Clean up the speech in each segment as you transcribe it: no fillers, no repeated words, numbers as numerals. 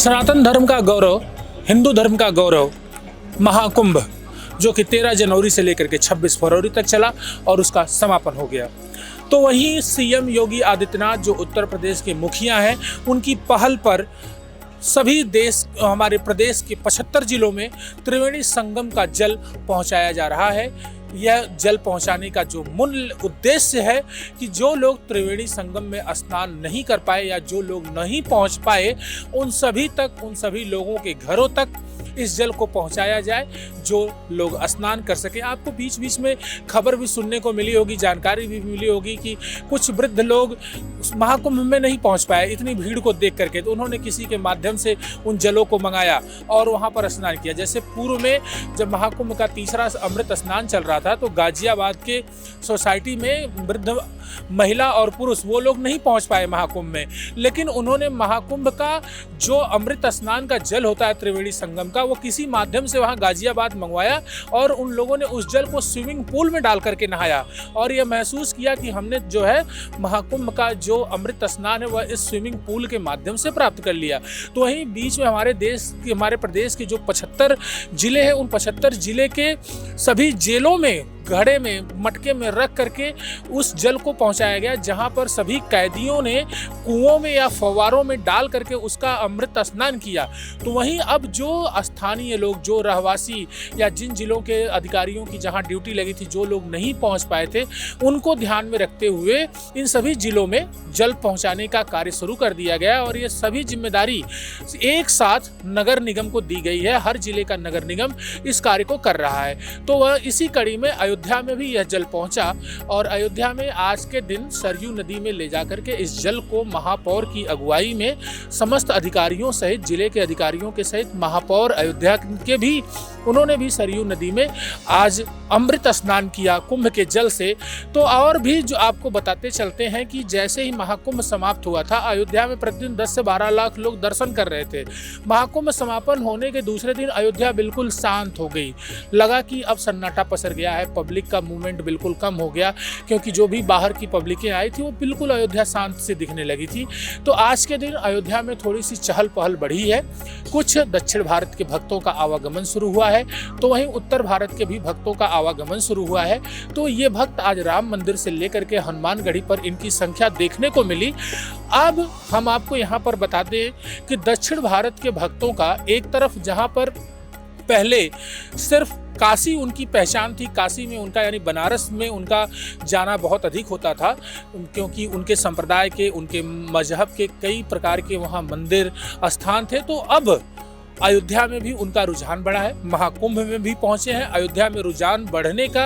सनातन धर्म का गौरव, हिंदू धर्म का गौरव महाकुंभ, जो कि 13 जनवरी से लेकर के 26 फरवरी तक चला और उसका समापन हो गया। तो वहीं सीएम योगी आदित्यनाथ जो उत्तर प्रदेश के मुखिया हैं, उनकी पहल पर सभी हमारे प्रदेश के 75 जिलों में त्रिवेणी संगम का जल पहुंचाया जा रहा है। यह जल पहुंचाने का जो मूल उद्देश्य है कि जो लोग त्रिवेणी संगम में स्नान नहीं कर पाए या जो लोग नहीं पहुंच पाए, उन सभी लोगों के घरों तक इस जल को पहुंचाया जाए, जो लोग स्नान कर सके। आपको बीच बीच में खबर भी सुनने को मिली होगी, जानकारी भी मिली होगी कि कुछ वृद्ध लोग महाकुंभ में नहीं पहुंच पाए इतनी भीड़ को देख करके, तो उन्होंने किसी के माध्यम से उन जलों को मंगाया और वहां पर स्नान किया। जैसे पूर्व में जब महाकुंभ का तीसरा अमृत स्नान चल रहा था, तो गाजियाबाद के सोसाइटी में वृद्ध महिला और पुरुष वो लोग नहीं पहुंच पाए महाकुंभ में, लेकिन उन्होंने महाकुंभ का जो अमृत स्नान का जल होता है त्रिवेणी संगम का, वो किसी माध्यम से वहां गाजियाबाद मंगवाया और उन लोगों ने उस जल को स्विमिंग पूल में डाल करके नहाया और ये महसूस किया कि हमने जो है महाकुंभ का जो अमृत स्नान है वह इस स्विमिंग पूल के माध्यम से प्राप्त कर लिया। तो वहीं बीच में हमारे प्रदेश के जो 75 जिले हैं, उन 75 जिले के सभी जेलों में घड़े में मटके में रख करके उस जल को पहुंचाया गया, जहां पर सभी कैदियों ने कुओं में या फव्वारों में डाल करके उसका अमृत स्नान किया। तो वहीं अब जो स्थानीय लोग, जो रहवासी या जिन जिलों के अधिकारियों की जहां ड्यूटी लगी थी, जो लोग नहीं पहुंच पाए थे, उनको ध्यान में रखते हुए इन सभी जिलों में जल पहुंचाने का कार्य शुरू कर दिया गया और ये सभी जिम्मेदारी एक साथ नगर निगम को दी गई है। हर जिले का नगर निगम इस कार्य को कर रहा है। तो वह इसी कड़ी में अयोध्या में भी यह जल पहुंचा और अयोध्या में आज के दिन सरयू नदी में ले जाकर के इस जल को महापौर की अगुवाई में समस्त अधिकारियों सहित, जिले के अधिकारियों के सहित महापौर अयोध्या के भी, उन्होंने भी सरयू नदी में आज अमृत स्नान किया कुंभ के जल से। तो और भी जो आपको बताते चलते हैं कि जैसे ही महाकुंभ समाप्त हुआ था, अयोध्या में प्रतिदिन 10 से 12 लाख लोग दर्शन कर रहे थे। महाकुंभ समापन होने के दूसरे दिन अयोध्या बिल्कुल शांत हो गई, लगा कि अब सन्नाटा पसर गया है, पब्लिक का मूवमेंट बिल्कुल कम हो गया, क्योंकि जो भी बाहर की पब्लिकें आई थी वो बिल्कुल अयोध्या शांत से दिखने लगी थी। तो आज के दिन अयोध्या में थोड़ी सी चहल पहल बढ़ी है, कुछ दक्षिण भारत के भक्तों का आवागमन शुरू हुआ है, तो वहीं उत्तर भारत के भी भक्तों का आवागमन शुरू हुआ है। तो ये भक्त आज राम मंदिर से लेकर के हनुमानगढ़ी पर इनकी संख्या देखने को मिली। अब हम आपको यहाँ पर बता दें कि दक्षिण भारत के भक्तों का एक तरफ, जहाँ पर पहले सिर्फ काशी उनकी पहचान थी, काशी में उनका यानी बनारस में उनका जाना बहुत अधिक होता था, क्योंकि उनके संप्रदाय के, उनके मजहब के कई प्रकार के वहाँ मंदिर स्थान थे। तो अब अयोध्या में भी उनका रुझान बढ़ा है, महाकुंभ में भी पहुंचे हैं। अयोध्या में रुझान बढ़ने का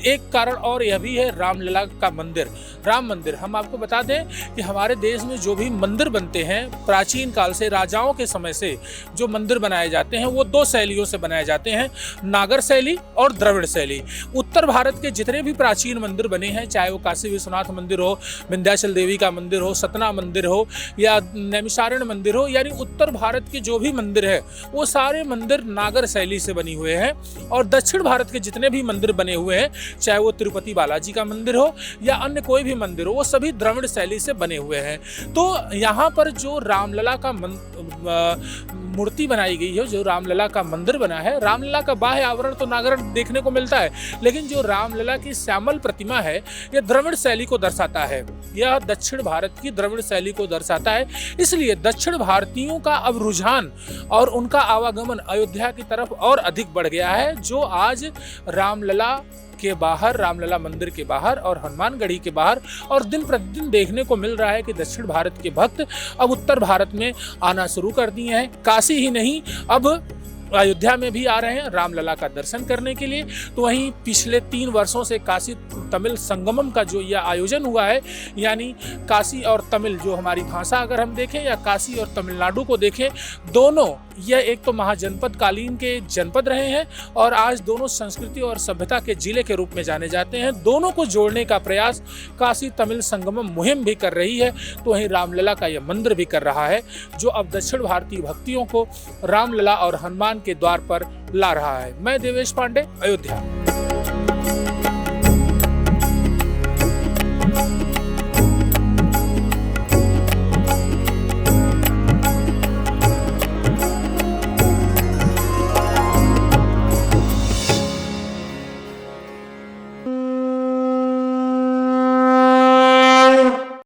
एक कारण और यह भी है रामलला का मंदिर, राम मंदिर। हम आपको बता दें कि हमारे देश में जो भी मंदिर बनते हैं, प्राचीन काल से, राजाओं के समय से जो मंदिर बनाए जाते हैं, वो 2 शैलियों से बनाए जाते हैं, नागर शैली और द्रविड़ शैली। उत्तर भारत के जितने भी प्राचीन मंदिर बने हैं, चाहे वो काशी विश्वनाथ मंदिर हो, विंध्याचल देवी का मंदिर हो, सतना मंदिर हो या नैमिषारण्य मंदिर हो, यानी उत्तर भारत के जो भी मंदिर है वो सारे मंदिर नागर शैली से बने हुए हैं। और दक्षिण भारत के जितने भी मंदिर बने हुए हैं, चाहे वो तिरुपति बालाजी का मंदिर हो या अन्य कोई भी मंदिर हो, वो सभी द्रविड़ शैली से बने हुए हैं। तो यहाँ पर जो रामलला का मूर्ति बनाई गई है, जो रामलला का मंदिर बना है, रामलला का बाह्य आवरण तो नागर देखने को मिलता है, लेकिन जो रामलला की श्यामल प्रतिमा है, यह द्रविड़ शैली को दर्शाता है, यह दक्षिण भारत की द्रविड़ शैली को दर्शाता है। इसलिए दक्षिण भारतीयों का अब रुझान और उनका आवागमन अयोध्या की तरफ और अधिक बढ़ गया है, जो आज रामलला के बाहर, रामलला मंदिर के बाहर और हनुमानगढ़ी के बाहर और दिन प्रतिदिन देखने को मिल रहा है कि दक्षिण भारत के भक्त अब उत्तर भारत में आना शुरू कर दिए हैं। काशी ही नहीं, अब अयोध्या में भी आ रहे हैं रामलला का दर्शन करने के लिए। तो वहीं पिछले 3 वर्षों से काशी तमिल संगमम का जो यह आयोजन हुआ है, यानी काशी और तमिल, जो हमारी भाषा अगर हम देखें या काशी और तमिलनाडु को देखें, दोनों यह एक तो महाजनपद कालीन के जनपद रहे हैं और आज दोनों संस्कृति और सभ्यता के जिले के रूप में जाने जाते हैं। दोनों को जोड़ने का प्रयास काशी तमिल संगमम मुहिम भी कर रही है, तो वहीं रामलला का यह मंदिर भी कर रहा है, जो अब दक्षिण भारतीय भक्तियों को रामलला और हनुमान के द्वार पर ला रहा है। मैं देवेश पांडे, अयोध्या।